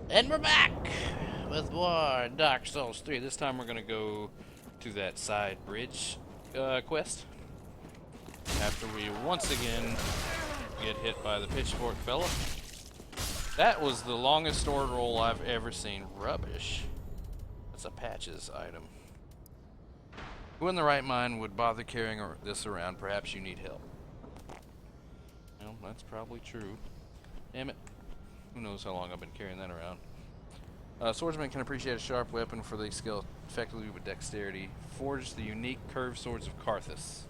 And we're back with more Dark Souls 3. This time we're gonna go to that side bridge quest. After we once again get hit by the pitchfork fella. That was the longest sword roll I've ever seen. Rubbish. That's a patches item. Who in the right mind would bother carrying this around? Perhaps you need help. Well, that's probably true. Damn it. Who knows how long I've been carrying that around. Swordsmen can appreciate a sharp weapon for they skill effectively with dexterity. Forge the unique curved swords of Karthus.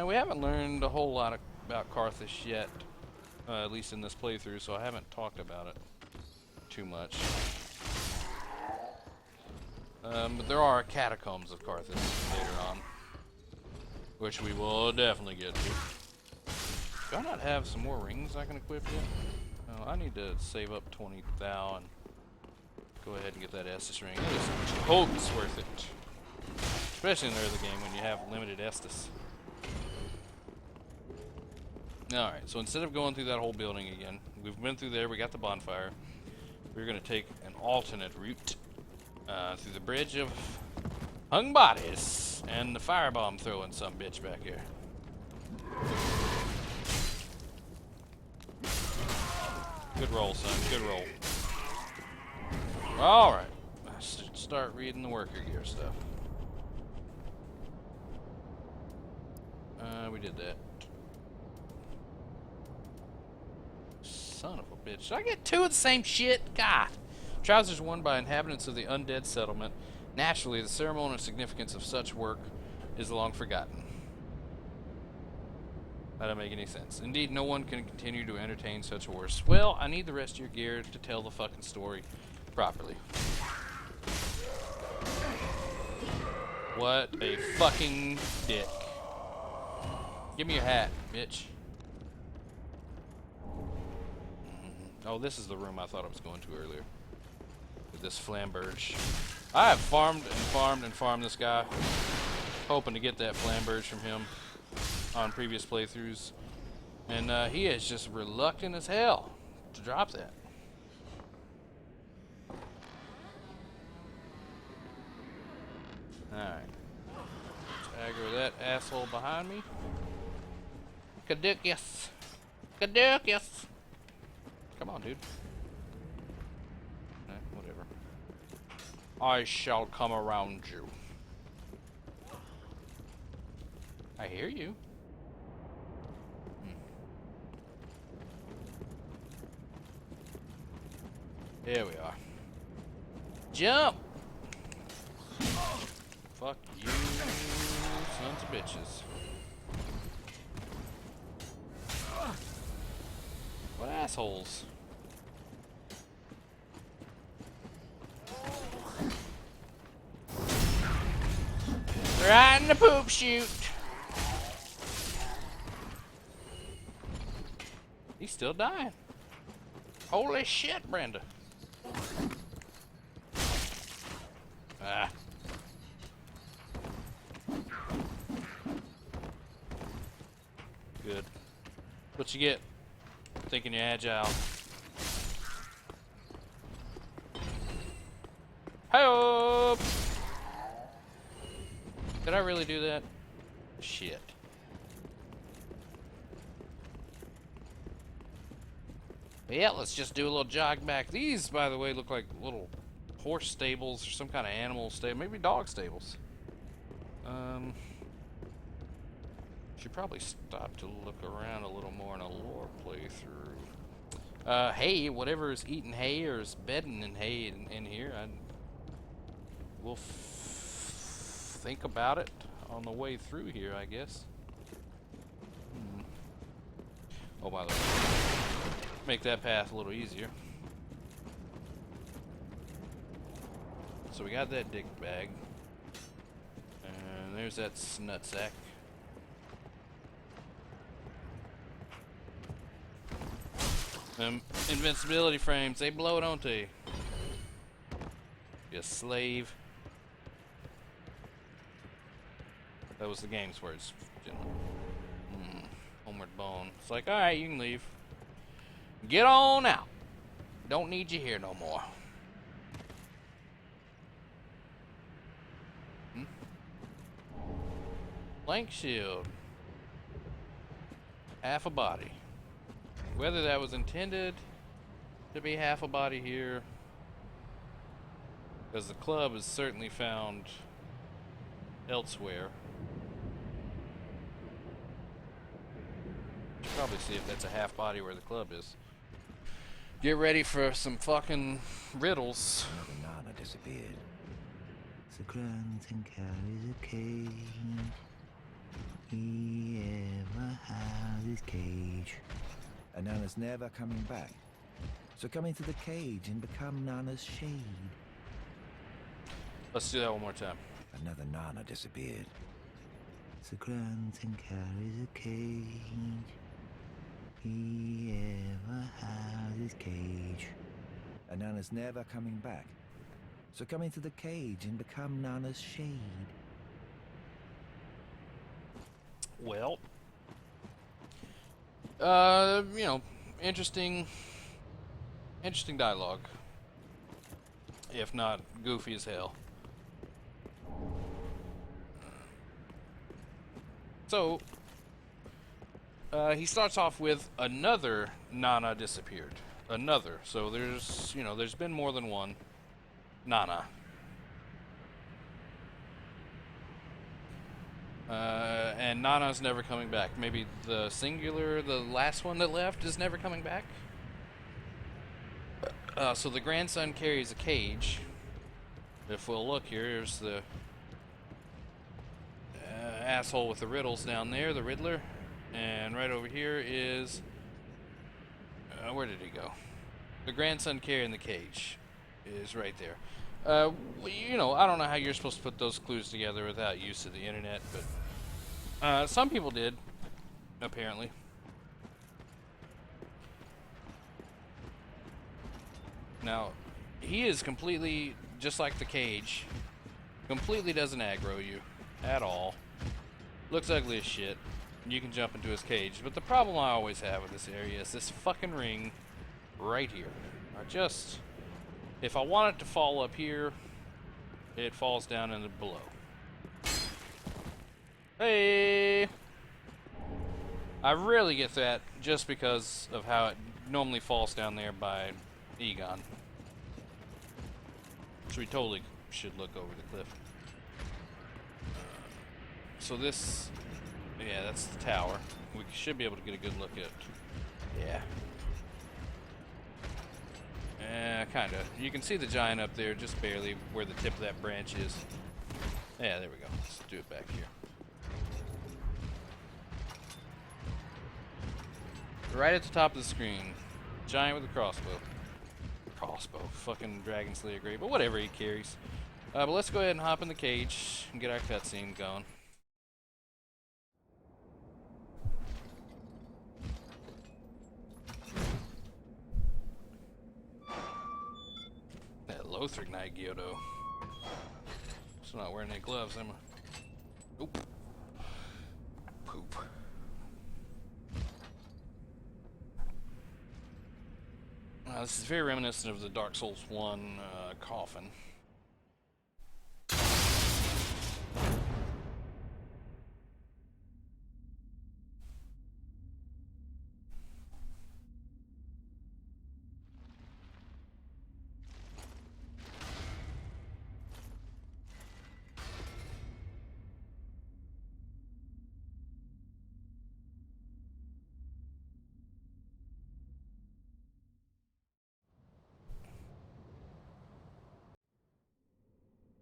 We haven't learned a whole lot about Karthus yet, at least in this playthrough, so I haven't talked about it too much. But there are catacombs of Karthus later on, which we will definitely get to. Do I not have some more rings I can equip yet? No, I need to save up 20 thou and go ahead and get that Estus ring. It is totes worth it. Especially in the early game when you have limited Estus. Alright, so instead of going through that whole building again, we've been through there, we got the bonfire. We're going to take an alternate route through the bridge of hung bodies and the firebomb throwing some bitch back here. Good roll, son. Good roll. Alright. Let's start reading the worker gear stuff. We did that. Son of a bitch. Did I get two of the same shit? God. Trousers worn by inhabitants of the undead settlement. Naturally, the ceremonial significance of such work is long forgotten. That doesn't make any sense. Indeed, no one can continue to entertain such a horse. Well, I need the rest of your gear to tell the fucking story properly. What a fucking dick. Give me your hat, bitch. Oh, this is the room I thought I was going to earlier. With this flamberge. I have farmed and farmed and farmed this guy, hoping to get that flamberge from him on previous playthroughs. And he is just reluctant as hell to drop that. Alright. Aggro that asshole behind me. Caduceus. Caduceus. Come on, dude. Whatever. I shall come around you. I hear you. Here we are. Jump! Fuck you, sons of bitches. What assholes? Right in the poop chute. He's still dying. Holy shit, Brenda. Ah. Good. What you get? Thinking you're agile. Hi-oh! Did I really do that? Shit. But yeah, let's just do a little jog back. These, by the way, look like little horse stables or some kind of animal stable. Maybe dog stables. Should probably stop to look around a little more in a lore playthrough. Hay, whatever is eating hay or is bedding in hay in here, we'll think about it on the way through here, I guess. Oh, by the way, make that path a little easier. So we got that dick bag, and there's that nutsack. Invincibility frames, they blow, don't they? You slave. That was the game's words, gentlemen. Homeward bone. It's like, alright, you can leave. Get on out. Don't need you here no more. Blank shield. Half a body. Whether that was intended to be half a body here, because the club is certainly found elsewhere. Should probably see if that's a half body where the club is. Get ready for some fucking riddles. Another Nana disappeared. The Grunton carries a cage. He ever has his cage. And Nana's never coming back. So come into the cage and become Nana's shade. Let's do that one more time. Another Nana disappeared. The Grunton carries a cage. He ever has his cage. And Nana's never coming back. So come into the cage and become Nana's shade. Well, you know, interesting dialogue, if not goofy as hell. So, he starts off with another Nana disappeared. Another. So there's, you know, there's been more than one Nana. And Nana's never coming back. Maybe the singular, the last one that left, is never coming back. So the grandson carries a cage. If we'll look here, here's the asshole with the riddles down there, the Riddler. And right over here is... where did he go? The grandson carrying the cage is right there. You know, I don't know how you're supposed to put those clues together without use of the internet, but some people did, apparently. Now, he is completely, just like the cage, completely doesn't aggro you at all. Looks ugly as shit. You can jump into his cage, but the problem I always have with this area is this fucking ring right here. If I want it to fall up here, it falls down into below. Hey! I rarely get that just because of how it normally falls down there by Egon. So we totally should look over the cliff. So this, yeah, that's the tower. We should be able to get a good look at, yeah. Kinda. You can see the giant up there, just barely, where the tip of that branch is. Yeah, there we go. Let's do it back here. Right at the top of the screen. Giant with a crossbow. Fucking Dragon Slayer great, but whatever he carries. But let's go ahead and hop in the cage and get our cutscene going. That Lothric Knight Gyodo. Still not wearing any gloves, am I? Oop. Poop. This is very reminiscent of the Dark Souls 1 coffin.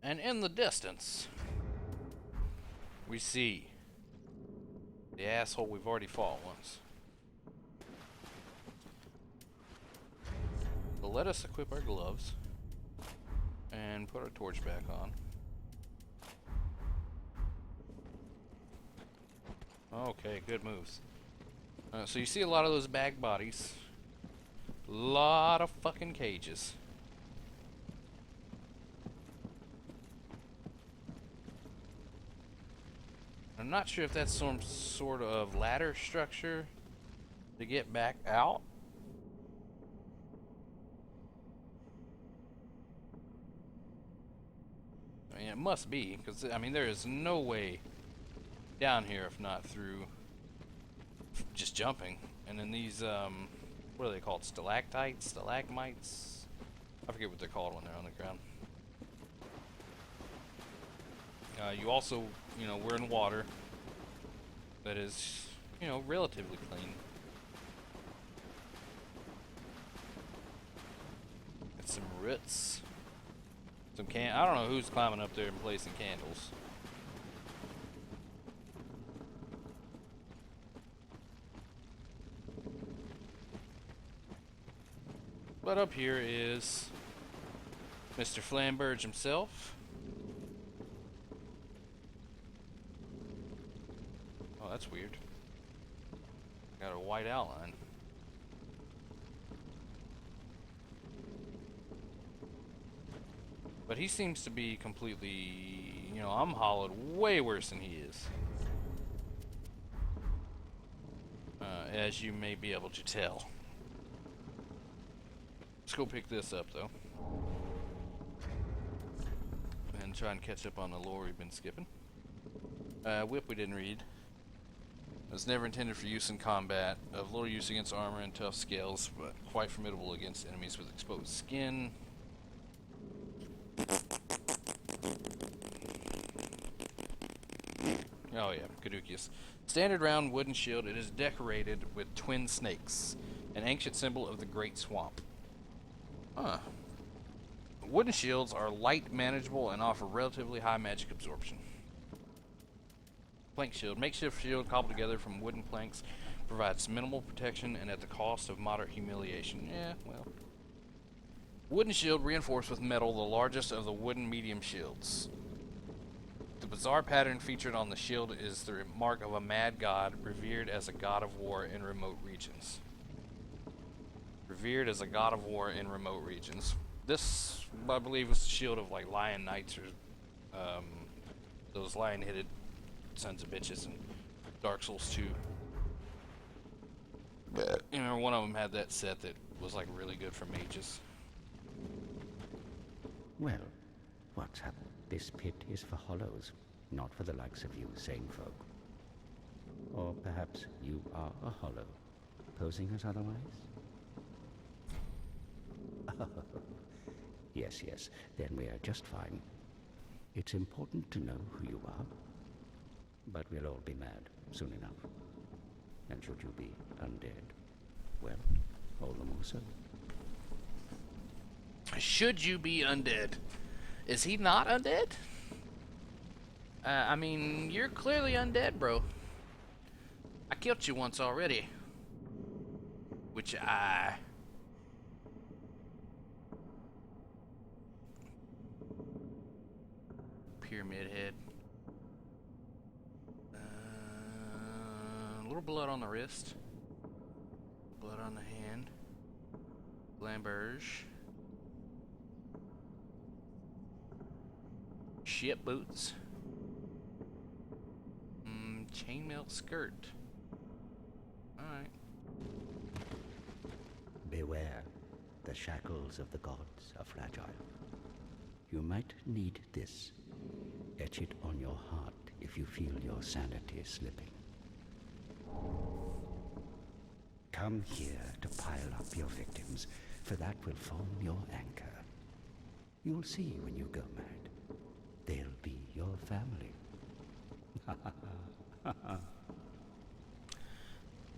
And in the distance, we see the asshole we've already fought once. So let us equip our gloves and put our torch back on. Okay, good moves. So you see a lot of those bag bodies. A lot of fucking cages. I'm not sure if that's some sort of ladder structure to get back out. It must be, because, I mean, there is no way down here if not through just jumping. And then these, what are they called? Stalactites? Stalagmites? I forget what they're called when they're on the ground. You also, you know, we're in water that is, you know, relatively clean. Got some roots. Some I don't know who's climbing up there and placing candles. But up here is Mr. Flamberge himself. Oh, that's weird. Got a white outline. But he seems to be completely, you know, I'm hollowed way worse than he is. As you may be able to tell. Let's go pick this up, though. And try and catch up on the lore we've been skipping. Whip we didn't read. It was never intended for use in combat. Of little use against armor and tough scales, but quite formidable against enemies with exposed skin. Oh yeah, Caduceus. Standard round wooden shield. It is decorated with twin snakes, an ancient symbol of the Great Swamp. Huh. Wooden shields are light, manageable, and offer relatively high magic absorption. Plank shield. Makeshift shield cobbled together from wooden planks provides minimal protection and at the cost of moderate humiliation. Yeah, well. Wooden shield reinforced with metal, the largest of the wooden medium shields. The bizarre pattern featured on the shield is the mark of a mad god revered as a god of war in remote regions. Revered as a god of war in remote regions. This, I believe, was the shield of like lion knights or those lion-headed sons of bitches in Dark Souls 2. You remember one of them had that set that was like really good for mages. Well, what's happened? This pit is for hollows, not for the likes of you sane folk. Or perhaps you are a hollow, posing as otherwise? Yes, yes, then we are just fine. It's important to know who you are, but we'll all be mad soon enough. And should you be undead, well, all the more so. Should you be undead? Is he not undead? I mean, you're clearly undead, bro. I killed you once already. Which I... Pyramid head. A little blood on the wrist. Blood on the hand. Flamberge. Ship boots. Chainmail skirt. Alright. Beware, the shackles of the gods are fragile. You might need this. Etch it on your heart if you feel your sanity slipping. Come here to pile up your victims, for that will form your anchor. You'll see when you go mad. They'll be your family.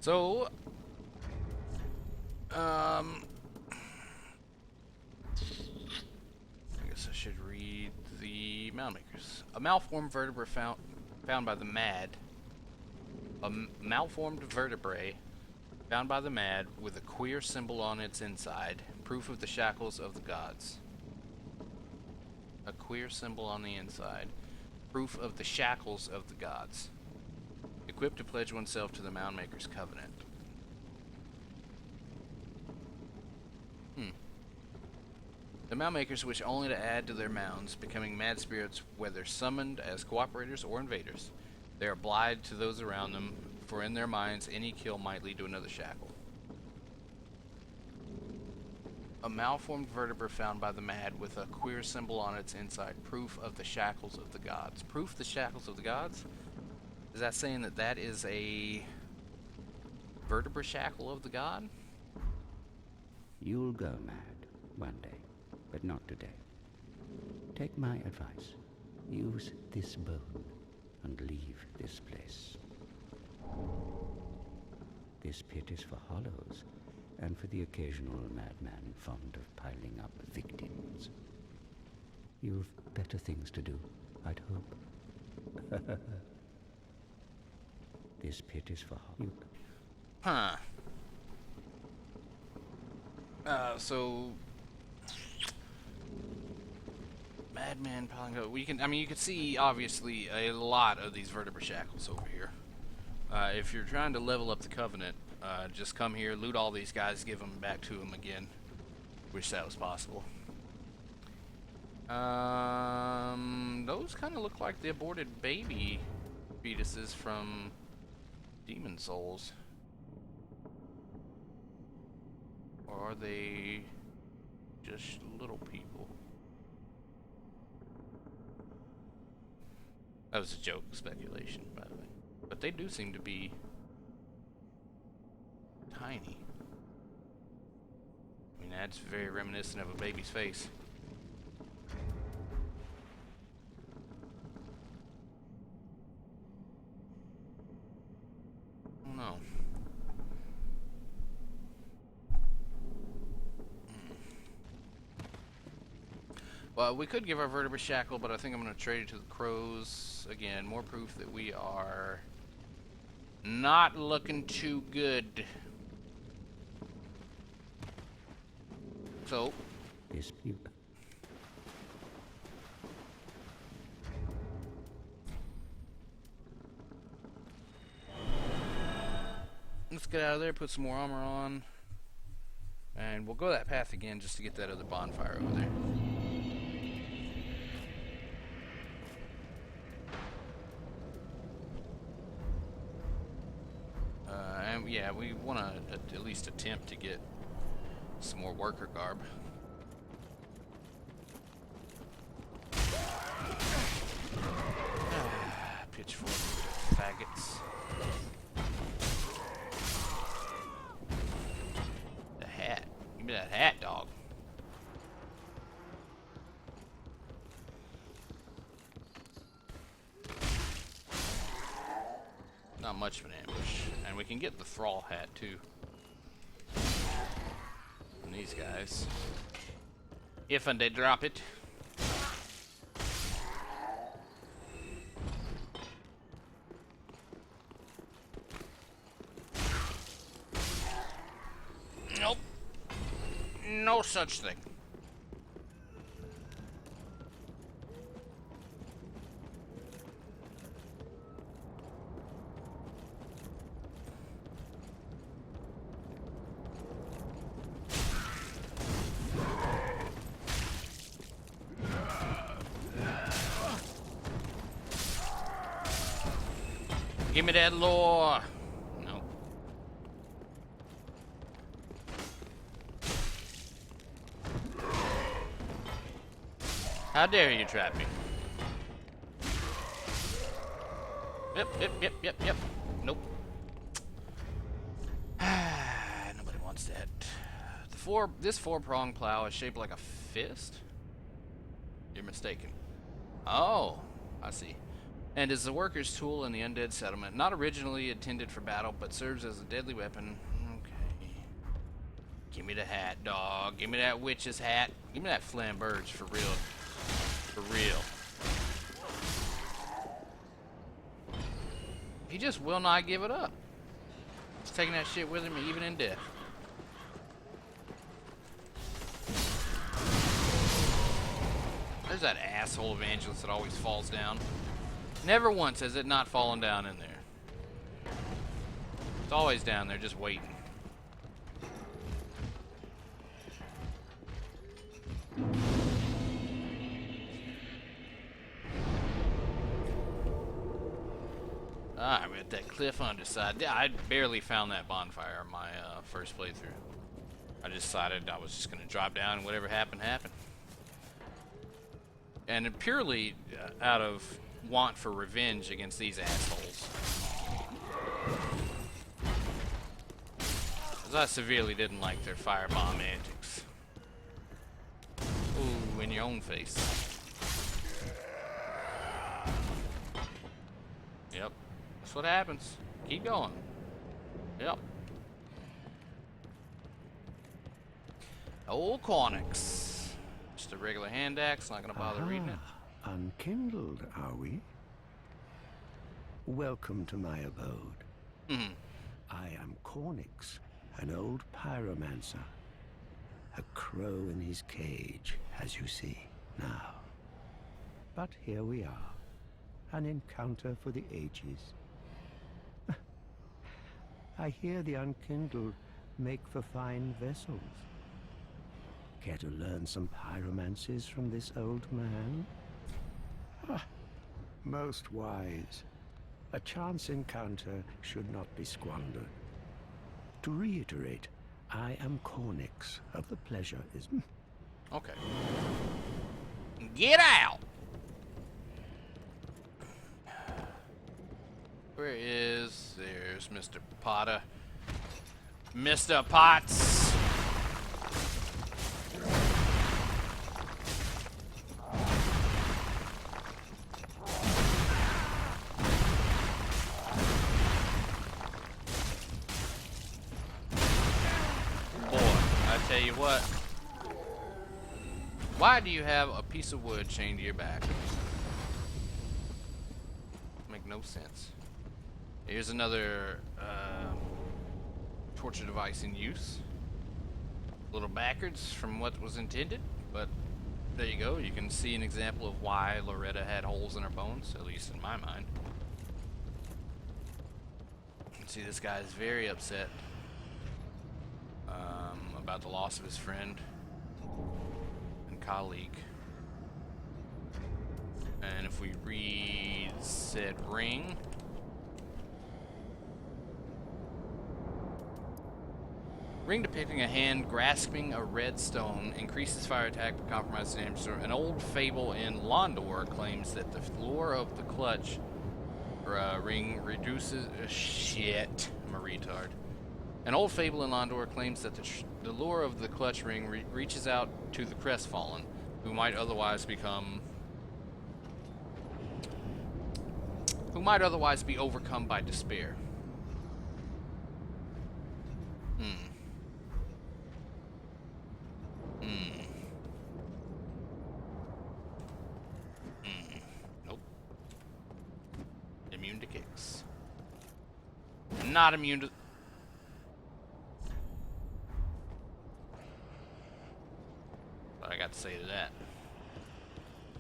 So, I guess I should read the Mound Makers. A malformed vertebrae found by the Mad. A malformed vertebrae found by the Mad with a queer symbol on its inside, proof of the shackles of the gods. A queer symbol on the inside, proof of the shackles of the gods. Equipped to pledge oneself to the Mound Maker's covenant. The Mound Makers wish only to add to their mounds, becoming mad spirits whether summoned as cooperators or invaders. They are blind to those around them, for in their minds any kill might lead to another shackle. A malformed vertebra found by the mad with a queer symbol on its inside. Proof of the shackles of the gods. Proof of the shackles of the gods? Is that saying that that is a vertebra shackle of the god? You'll go mad one day, but not today. Take my advice. Use this bone and leave this place. This pit is for hollows, and for the occasional madman fond of piling up victims. You've better things to do, I'd hope. This pit is for hollows. Huh. So madman piling up. We can. I mean, you can see obviously a lot of these vertebra shackles over here. If you're trying to level up the Covenant, just come here, loot all these guys, give them back to them again. Wish that was possible. Those kind of look like the aborted baby fetuses from Demon Souls. Or are they just little people? That was a joke, speculation, by the way. But they do seem to be tiny. I mean, that's very reminiscent of a baby's face. Oh no. Well, we could give our vertebra shackle, but I think I'm going to trade it to the crows. Again, more proof that we are not looking too good. So, Dispute. let's get out of there, put some more armor on, and we'll go that path again just to get that other bonfire over there. And yeah, we want to at least attempt to get some more worker garb. Pitchfork faggots. The hat. Give me that hat, dog. Not much of an ambush. And we can get the thrall hat too. From these guys. If and they drop it. Nope. No such thing. Give me that lore. No. How dare you trap me? Yep. Nope. Nobody wants that. This four-pronged plow is shaped like a fist? You're mistaken. Oh, I see. And is the worker's tool in the undead settlement. Not originally intended for battle, but serves as a deadly weapon. Okay. Give me the hat, dog. Give me that witch's hat. Give me that flamberge for real. For real. He just will not give it up. He's taking that shit with him even in death. There's that asshole evangelist that always falls down. Never once has it not fallen down in there. It's always down there just waiting. Alright, we're at that cliff underside. Yeah, I barely found that bonfire on my first playthrough. I decided I was just going to drop down and whatever happened, happened. And it purely out of want for revenge against these assholes. Because I severely didn't like their firebomb antics. Ooh, in your own face. Yep, that's what happens. Keep going. Yep. Old Cornix. Just a regular hand axe, not gonna bother reading it. Unkindled, are we? Welcome to my abode. I am Cornix, an old pyromancer. A crow in his cage, as you see now. But here we are, an encounter for the ages. I hear the unkindled make for fine vessels. Care to learn some pyromancies from this old man? Most wise. A chance encounter should not be squandered. To reiterate, I am Cornix of the Pleasure is... Okay. Get out! Where is... There's Mr. Potter. Mr. Potts! Tell you what, why do you have a piece of wood chained to your back? Make no sense. Here's another torture device in use. A little backwards from what was intended, but there you go. You can see an example of why Loretta had holes in her bones, at least in my mind. You can see this guy is very upset about the loss of his friend and colleague. And if we read said ring, ring depicting a hand grasping a red stone increases fire attack but compromises damage. An old fable in Londor claims that the lure of the clutch ring reduces shit. I'm a retard. An old fable in Londor claims that the lure of the clutch ring reaches out to the crestfallen, who might otherwise be overcome by despair. Nope. Immune to kicks. Not immune to... What I got to say to that?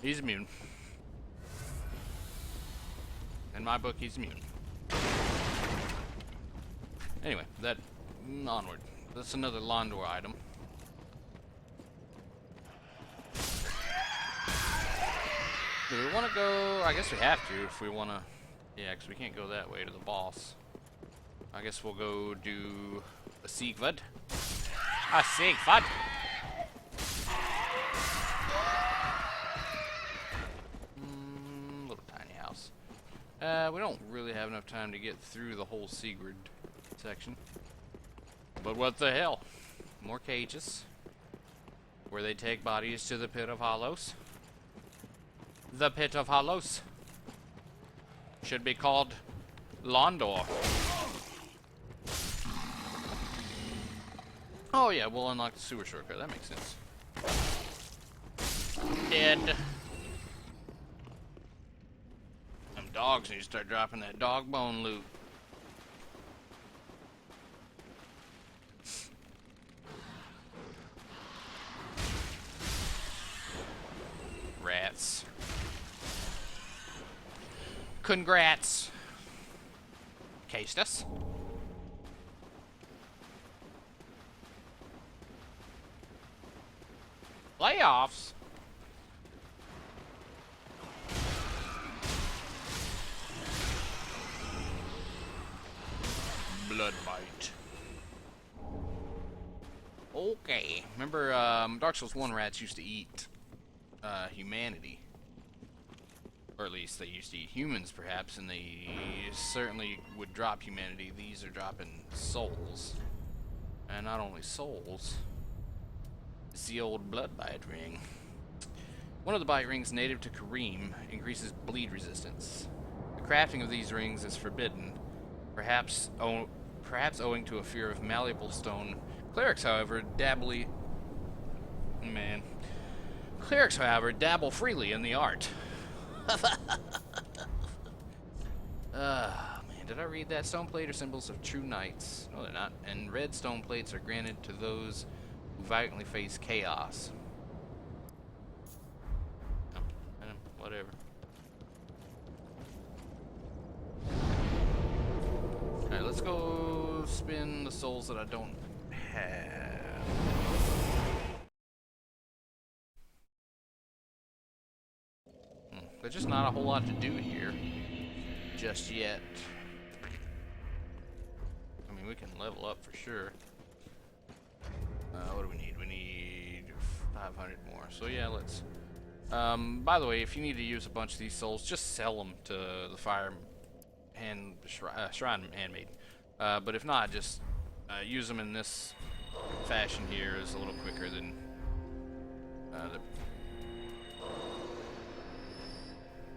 He's immune. In my book, he's immune. Anyway, that onward. That's another Londor item. Do we want to go? I guess we have to if we want to. Yeah, because we can't go that way to the boss. I guess we'll go do a Siegfried. A Siegfried. Little tiny house. We don't really have enough time to get through the whole Sigurd section. But what the hell? More cages. Where they take bodies to the Pit of Hollows. The Pit of Hollows. Should be called Londor. Oh yeah, we'll unlock the sewer shortcut. That makes sense. Dead. Them dogs need to start dropping that dog bone loot. Rats. Congrats. Cased us. Playoffs. Blood bite. Okay. Remember, Dark Souls 1 rats used to eat humanity. Or at least they used to eat humans, perhaps, and they certainly would drop humanity. These are dropping souls. And not only souls, it's the old blood bite ring. One of the bite rings native to Kareem increases bleed resistance. The crafting of these rings is forbidden, perhaps owing to a fear of malleable stone. Clerics, however, dabble freely in the art. Man, did I read that? Stone plate are symbols of true knights. No, they're not. And red stone plates are granted to those who valiantly face chaos. Oh, whatever. Alright, let's go spin the souls that I don't have. There's just not a whole lot to do here just yet. I mean, we can level up for sure. What do we need? We need 500 more. So yeah, let's. By the way, if you need to use a bunch of these souls, just sell them to the shrine handmaid. But if not, just use them in this fashion here is a little quicker than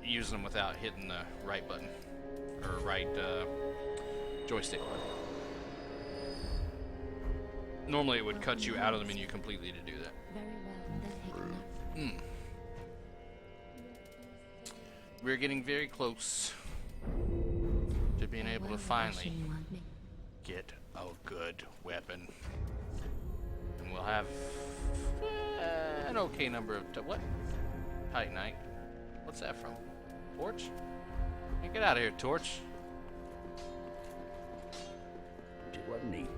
using them without hitting the right button or right joystick button. Normally it would cut you out of the menu completely to do that. Very well, then take a nap. We're getting very close to being able to finally get a good weapon. And we'll have an okay number of... what? Titanite. What's that from? Torch? Hey, get out of here, Torch. It wasn't neat.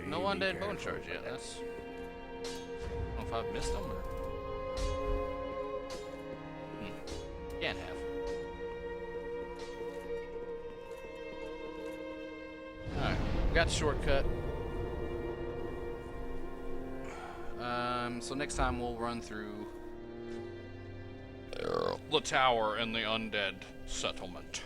No undead bone charge yet. That's... I don't know if I've missed them or... Can't have. Alright, got the shortcut. So next time we'll run through the tower and the undead settlement.